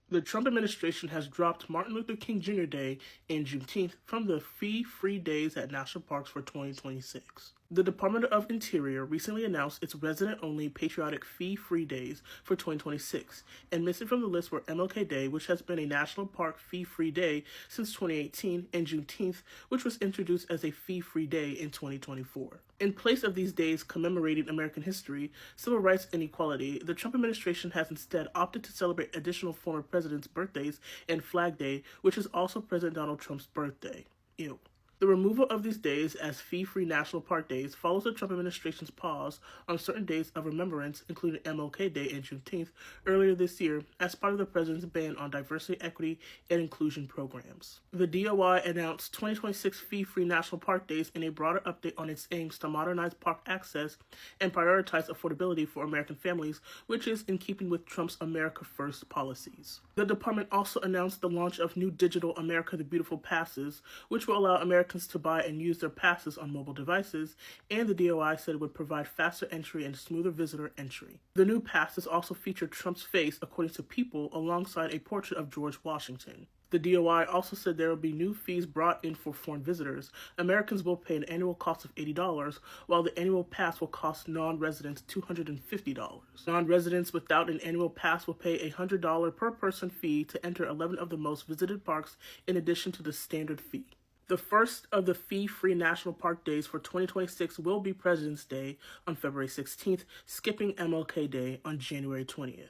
The Trump administration has dropped Martin Luther King Jr. Day and Juneteenth from the fee-free days at national parks for 2026. The Department of Interior recently announced its resident-only patriotic fee-free days for 2026, and missing from the list were MLK Day, which has been a national park fee-free day since 2018, and Juneteenth, which was introduced as a fee-free day in 2024. In place of these days commemorating American history, civil rights, and equality, the Trump administration has instead opted to celebrate additional former presidents' birthdays and Flag Day, which is also President Donald Trump's birthday. Ew. The removal of these days as fee-free national park days follows the Trump administration's pause on certain days of remembrance, including MLK Day and Juneteenth, earlier this year as part of the president's ban on diversity, equity, and inclusion programs. The DOI announced 2026 fee-free national park days in a broader update on its aims to modernize park access and prioritize affordability for American families, which is in keeping with Trump's America First policies. The department also announced the launch of new digital America the Beautiful passes, which will allow Americans to buy and use their passes on mobile devices, and the DOI said it would provide faster entry and smoother visitor entry. The new passes also feature Trump's face, according to People, alongside a portrait of George Washington. The DOI also said there will be new fees brought in for foreign visitors. Americans will pay an annual cost of $80, while the annual pass will cost non-residents $250. Non-residents without an annual pass will pay a $100 per person fee to enter 11 of the most visited parks in addition to the standard fee. The first of the fee-free national park days for 2026 will be President's Day on February 16th, skipping MLK Day on January 20th.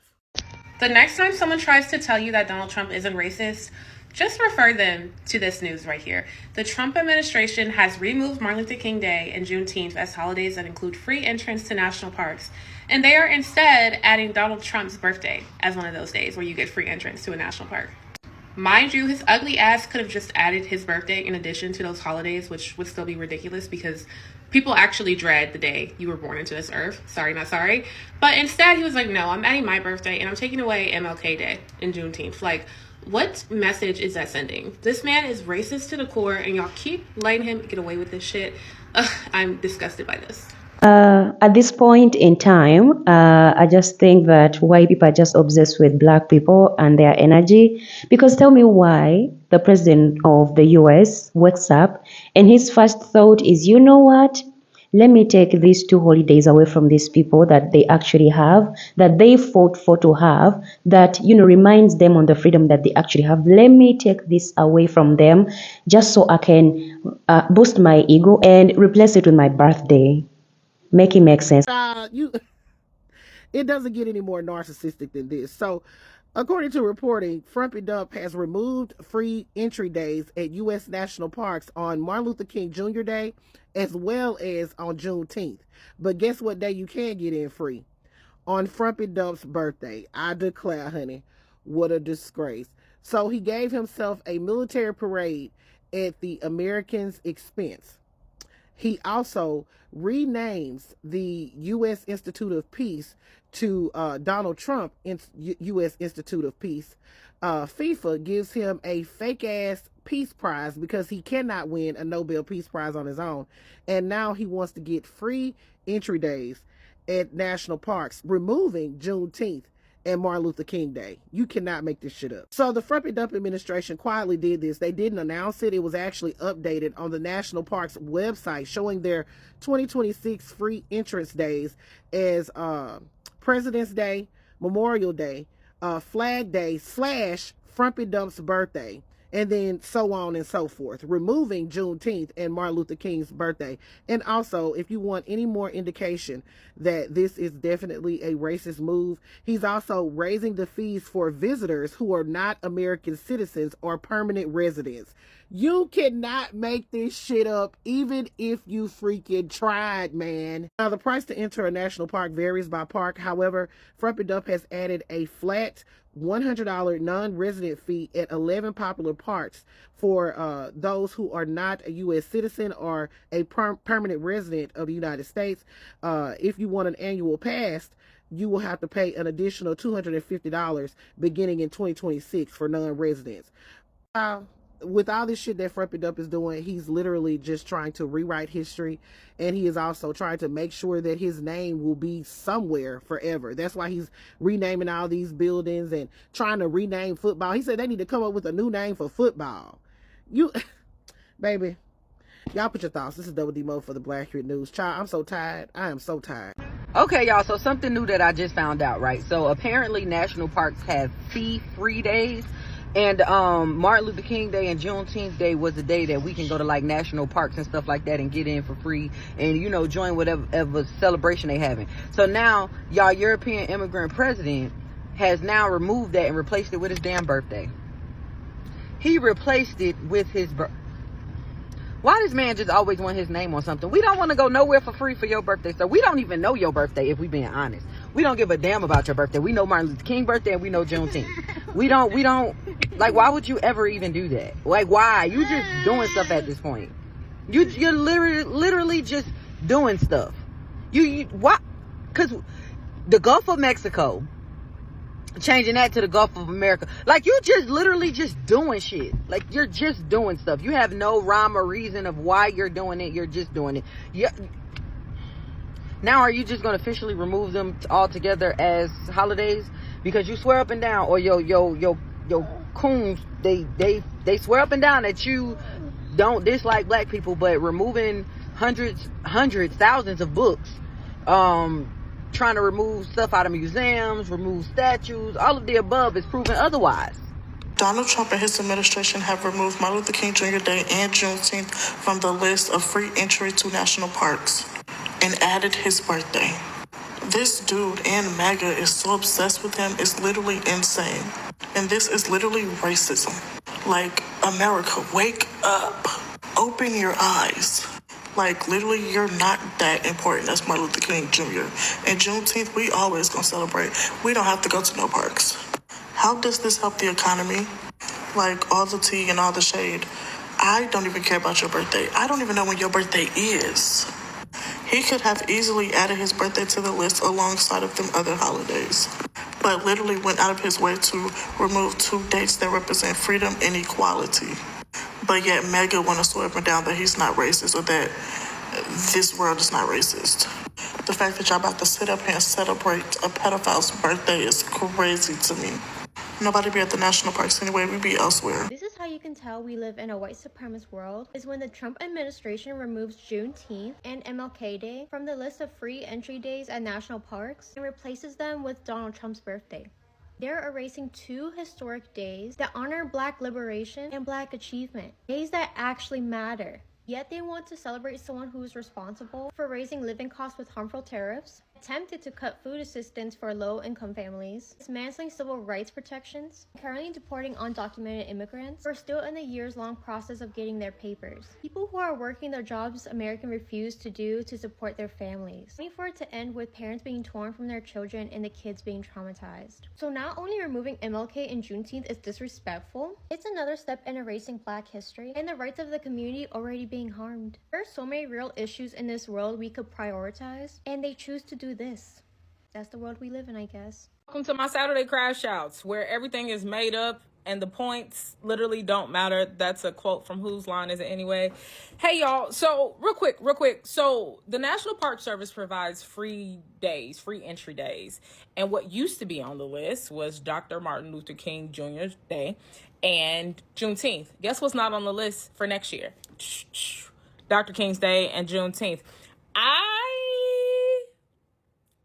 The next time someone tries to tell you that Donald Trump isn't racist, just refer them to this news right here. The Trump administration has removed Martin Luther King Day and Juneteenth as holidays that include free entrance to national parks, and they are instead adding Donald Trump's birthday as one of those days where you get free entrance to a national park. Mind you, his ugly ass could have just added his birthday in addition to those holidays, which would still be ridiculous because people actually dread the day you were born into this earth. Sorry, not sorry. But instead, he was like, no, I'm adding my birthday and I'm taking away MLK Day and Juneteenth. Like, what message is that sending? This man is racist to the core and y'all keep letting him get away with this shit. I'm disgusted by this. At this point in time, I just think that white people are just obsessed with black people and their energy. Because tell me why the president of the US wakes up and his first thought is, you know what? Let me take these 2 holidays away from these people that they actually have, that they fought for to have, that, reminds them on the freedom that they actually have. Let me take this away from them just so I can boost my ego and replace it with my birthday. Make it make sense. It doesn't get any more narcissistic than this. So, according to reporting, Frumpy Dump has removed free entry days at U.S. national parks on Martin Luther King Jr. Day as well as on Juneteenth. But guess what day you can get in free? On Frumpy Dump's birthday. I declare, honey, what a disgrace. So he gave himself a military parade at the Americans' expense. He also renames the U.S. Institute of Peace to Donald Trump U.S. Institute of Peace. FIFA gives him a fake-ass peace prize because he cannot win a Nobel Peace Prize on his own. And now he wants to get free entry days at national parks, removing Juneteenth and Martin Luther King Day. You cannot make this shit up. So the Frumpy Dump administration quietly did this. They didn't announce it. It was actually updated on the National Parks website, showing their 2026 free entrance days as President's Day, Memorial Day, Flag Day / Frumpy Dump's birthday, and then so on and so forth, removing Juneteenth and Martin Luther King's birthday. And also, if you want any more indication that this is definitely a racist move, he's also raising the fees for visitors who are not American citizens or permanent residents. You cannot make this shit up, even if you freaking tried, man. Now, the price to enter a national park varies by park. However, Frumpy Dump has added a flat $100 non-resident fee at 11 popular parks for those who are not a U.S. citizen or a permanent resident of the United States. If you want an annual pass, you will have to pay an additional $250 beginning in 2026 for non-residents. with all this shit that Frump It Up is doing, he's literally just trying to rewrite history, and he is also trying to make sure that his name will be somewhere forever. That's why he's renaming all these buildings and trying to rename football. He said they need to come up with a new name for football. You, baby, y'all put your thoughts. This is Double D Mo for the Black Street News. Child, I'm so tired. I am so tired. Okay, y'all, so something new that I just found out, right? So apparently national parks have fee-free days. And Martin Luther King Day and Juneteenth Day was the day that we can go to like national parks and stuff like that and get in for free and, you know, join whatever celebration they having. So now y'all European immigrant president has now removed that and replaced it with his damn birthday. He replaced it with his Why does man just always want his name on something? We don't want to go nowhere for free for your birthday, so we don't even know your birthday if we being honest. We don't give a damn about your birthday. We know Martin Luther King birthday and we know Juneteenth. We don't, like, why would you ever even do that? Like, why? You just doing stuff at this point. You're literally just doing stuff. Why? Because the Gulf of Mexico, changing that to the Gulf of America, like, you just literally just doing shit. Like, you're just doing stuff. You have no rhyme or reason of why you're doing it. You're just doing it. Now, are you just going to officially remove them altogether as holidays? Because you swear up and down, or your coons, they swear up and down that you don't dislike black people, but removing hundreds, thousands of books, trying to remove stuff out of museums, remove statues, all of the above is proven otherwise. Donald Trump and his administration have removed Martin Luther King Jr. Day and Juneteenth from the list of free entry to national parks and added his birthday. This dude and MAGA is so obsessed with him, it's literally insane. And this is literally racism. Like, America, wake up. Open your eyes. Like, literally, you're not that important as Martin Luther King Jr. And Juneteenth, we always gonna celebrate. We don't have to go to no parks. How does this help the economy? Like, all the tea and all the shade. I don't even care about your birthday. I don't even know when your birthday is. He could have easily added his birthday to the list alongside of them other holidays, but literally went out of his way to remove two dates that represent freedom and equality. But yet MAGA want to swear up and down that he's not racist, or that this world is not racist. The fact that y'all about to sit up here and celebrate a pedophile's birthday is crazy to me. Nobody be at the national parks anyway, we be elsewhere. This is how you can tell we live in a white supremacist world, is when the Trump administration removes Juneteenth and MLK Day from the list of free entry days at national parks and replaces them with Donald Trump's birthday. They're erasing two historic days that honor Black liberation and Black achievement, days that actually matter. Yet they want to celebrate someone who is responsible for raising living costs with harmful tariffs, attempted to cut food assistance for low-income families, dismantling civil rights protections, currently deporting undocumented immigrants who are still in the years-long process of getting their papers. People who are working their jobs Americans refuse to do to support their families, only for it to end with parents being torn from their children and the kids being traumatized. So not only removing MLK and Juneteenth is disrespectful, it's another step in erasing Black history and the rights of the community already being harmed. There are so many real issues in this world we could prioritize, and they choose to do this. That's the world we live in, I guess. Welcome to my Saturday Crash Outs, where everything is made up and the points literally don't matter. That's a quote from whose line is it anyway? Hey, y'all. So real quick. So the National Park Service provides free entry days. And what used to be on the list was Dr. Martin Luther King Jr. Day and Juneteenth. Guess what's not on the list for next year? Dr. King's Day and Juneteenth.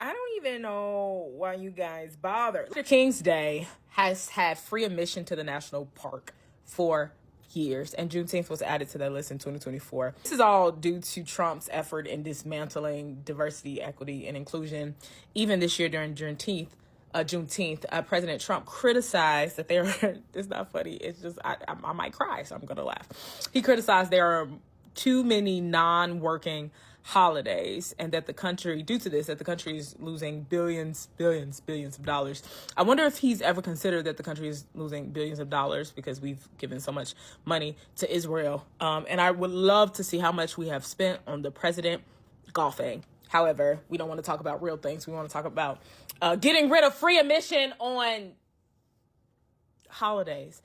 I don't even know why you guys bother. Dr. King's Day has had free admission to the national park for years, and Juneteenth was added to that list in 2024. This is all due to Trump's effort in dismantling diversity, equity, and inclusion. Even this year during Juneteenth, President Trump criticized that there are, it's not funny, it's just, I might cry, so I'm going to laugh. He criticized there are too many non-working holidays, and that the country, due to this, that the country is losing billions of dollars. I wonder if he's ever considered that the country is losing billions of dollars because we've given so much money to Israel. And I would love to see how much we have spent on the president golfing. However, we don't want to talk about real things. We want to talk about getting rid of free admission on holidays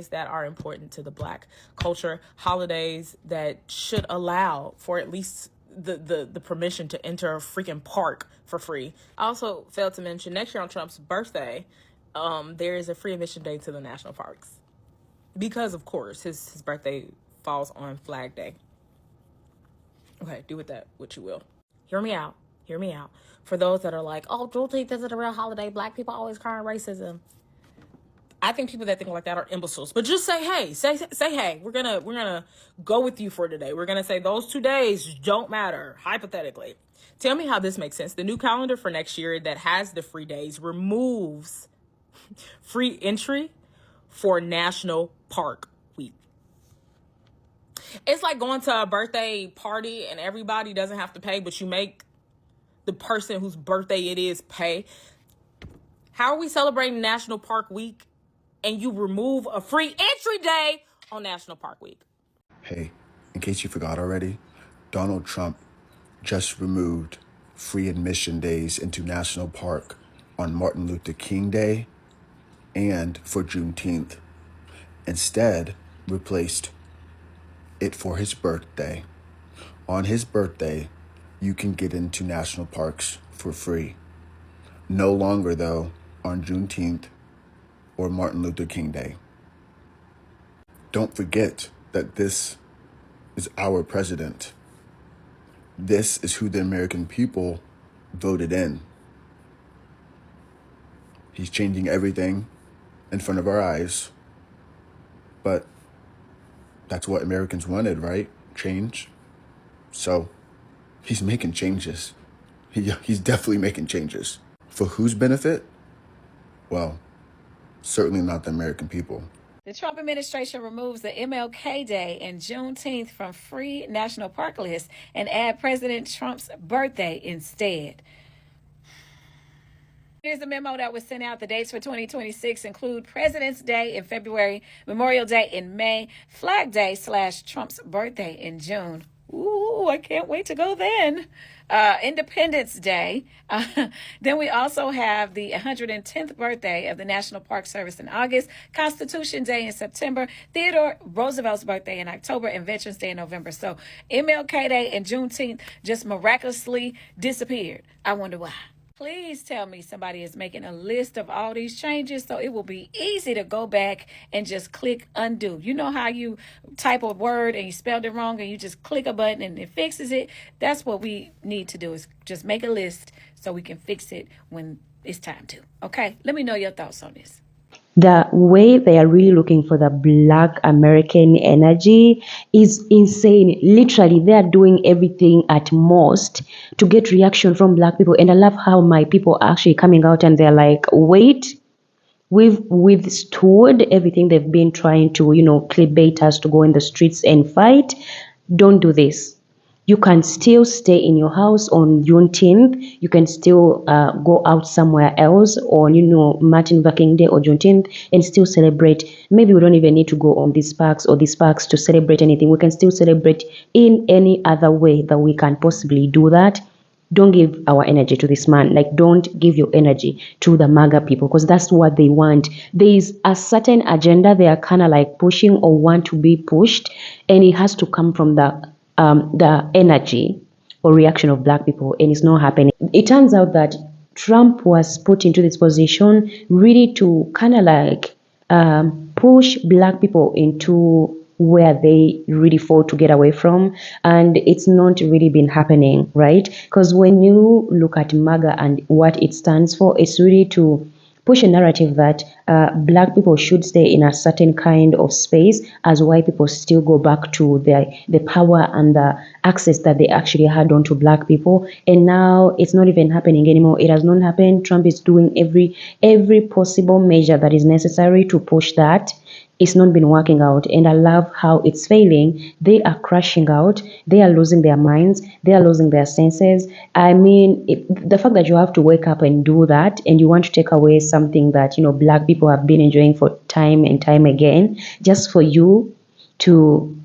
that are important to the Black culture, holidays that should allow for at least the permission to enter a freaking park for free. I also failed to mention next year on Trump's birthday, there is a free admission day to the national parks, because of course his birthday falls on Flag Day. Okay, do with that what you will. Hear me out. For those that are like, oh, Juneteenth isn't a real holiday, Black people always crying racism. I think people that think like that are imbeciles. But just say hey. Say hey. We're gonna go with you for today. We're gonna say those 2 days don't matter, hypothetically. Tell me how this makes sense. The new calendar for next year that has the free days removes free entry for National Park Week. It's like going to a birthday party and everybody doesn't have to pay, but you make the person whose birthday it is pay. How are we celebrating National Park Week and you remove a free entry day on National Park Week? Hey, in case you forgot already, Donald Trump just removed free admission days into National Park on Martin Luther King Day and for Juneteenth. Instead, replaced it for his birthday. On his birthday, you can get into national parks for free. No longer, though, on Juneteenth or Martin Luther King Day. Don't forget that this is our president. This is who the American people voted in. He's changing everything in front of our eyes. But that's what Americans wanted, right? Change. So he's making changes. He's definitely making changes. For whose benefit? Well, certainly not the American people. The Trump administration removes the MLK Day and Juneteenth from free national park lists and add President Trump's birthday instead. Here's the memo that was sent out. The dates for 2026 include President's Day in February, Memorial Day in May, Flag Day / Trump's birthday in June. Ooh, I can't wait to go then. Independence Day. Then we also have the 110th birthday of the National Park Service in August, Constitution Day in September, Theodore Roosevelt's birthday in October, and Veterans Day in November. So MLK Day and Juneteenth just miraculously disappeared. I wonder why. Please tell me somebody is making a list of all these changes so it will be easy to go back and just click undo. You know how you type a word and you spelled it wrong and you just click a button and it fixes it? That's what we need to do, is just make a list so we can fix it when it's time to. Okay? Let me know your thoughts on this. The way they are really looking for the Black American energy is insane. Literally, they are doing everything at most to get reaction from Black people. And I love how my people are actually coming out and they're like, wait, we've withstood everything they've been trying to, clickbait us to go in the streets and fight. Don't do this. You can still stay in your house on Juneteenth. You can still go out somewhere else on, Martin Luther King Day or Juneteenth and still celebrate. Maybe we don't even need to go on these parks to celebrate anything. We can still celebrate in any other way that we can possibly do that. Don't give our energy to this man. Don't give your energy to the MAGA people, because that's what they want. There is a certain agenda they are kind of pushing or want to be pushed, and it has to come from the energy or reaction of Black people, and it's not happening. It turns out that Trump was put into this position really to kind of push Black people into where they really fought to get away from, and it's not really been happening, right? Because when you look at MAGA and what it stands for, it's really to push a narrative that Black people should stay in a certain kind of space, as white people still go back to the power and the access that they actually had onto Black people. And now it's not even happening anymore. It has not happened. Trump is doing every possible measure that is necessary to push that. It's not been working out, and I love how it's failing. They are crashing out. They are losing their minds. They are losing their senses. I mean, the fact that you have to wake up and do that, and you want to take away something that Black people have been enjoying for time and time again, just for you to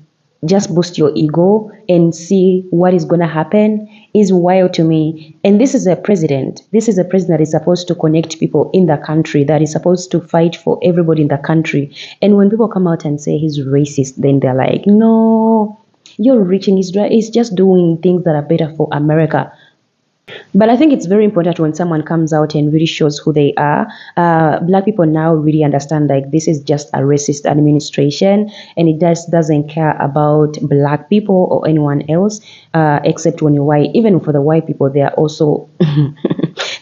just boost your ego and see what is going to happen is wild to me. And this is a president. This is a president that is supposed to connect people in the country, that is supposed to fight for everybody in the country. And when people come out and say he's racist, then they're like, no, you're reaching Israel. He's just doing things that are better for America. But I think it's very important when someone comes out and really shows who they are. Black people now really understand like this is just a racist administration, and it just doesn't care about black people or anyone else, except when you're white. Even for the white people, they are also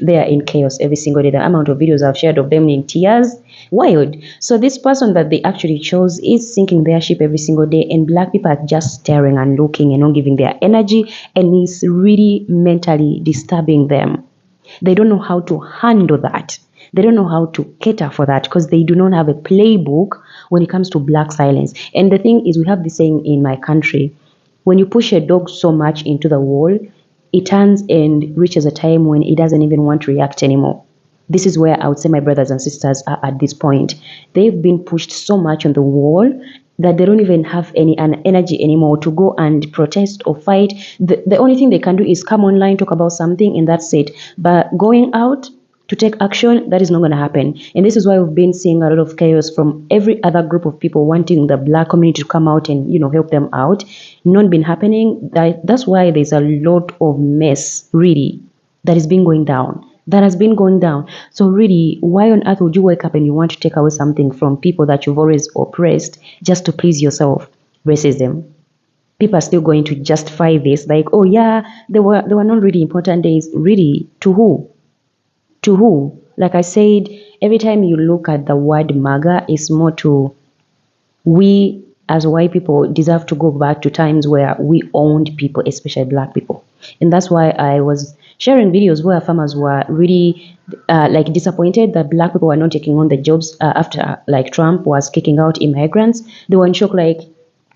they are in chaos every single day. The amount of videos I've shared of them in tears, wild. So this person that they actually chose is sinking their ship every single day, and black people are just staring and looking and not giving their energy, and it's really mentally disturbing them. They don't know how to handle that. They don't know how to cater for that because they do not have a playbook when it comes to black silence. And the thing is, we have this saying in my country: when you push a dog so much into the wall, it turns and reaches a time when it doesn't even want to react anymore. This is where I would say my brothers and sisters are at this point. They've been pushed so much on the wall that they don't even have any energy anymore to go and protest or fight. The only thing they can do is come online, talk about something, and that's it. But going out to take action, that is not going to happen. And this is why we've been seeing a lot of chaos from every other group of people wanting the black community to come out and, help them out. Not been happening. That's why there's a lot of mess, really, that is being going down. That has been going down. So really, why on earth would you wake up and you want to take away something from people that you've always oppressed just to please yourself? Racism. People are still going to justify this, like, oh yeah, they were not really important days. Really, to who? To who? Like I said, every time you look at the word MAGA, it's more to we as white people deserve to go back to times where we owned people, especially black people. And that's why I was sharing videos where farmers were really disappointed that black people were not taking on the jobs after like Trump was kicking out immigrants. They were in shock, like,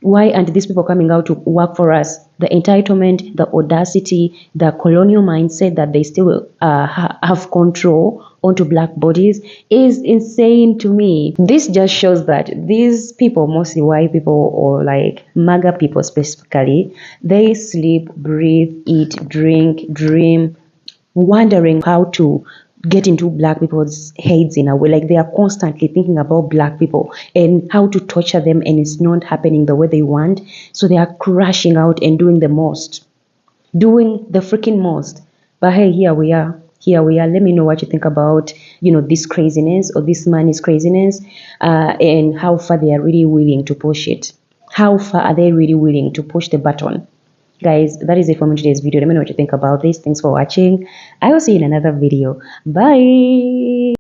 why aren't these people coming out to work for us? The entitlement, the audacity, the colonial mindset that they still have control onto black bodies is insane to me. This just shows that these people, mostly white people or like MAGA people specifically, they sleep, breathe, eat, drink, dream, wondering how to get into black people's heads in a way. Like they are constantly thinking about black people and how to torture them, and it's not happening the way they want. So they are crashing out and doing the freaking most. But hey, here we are. Let me know what you think about, this craziness or this man's craziness, and how far they are really willing to push it. How far are they really willing to push the button? Guys, that is it for me today's video. Let me know what you think about this. Thanks for watching. I will see you in another video. Bye.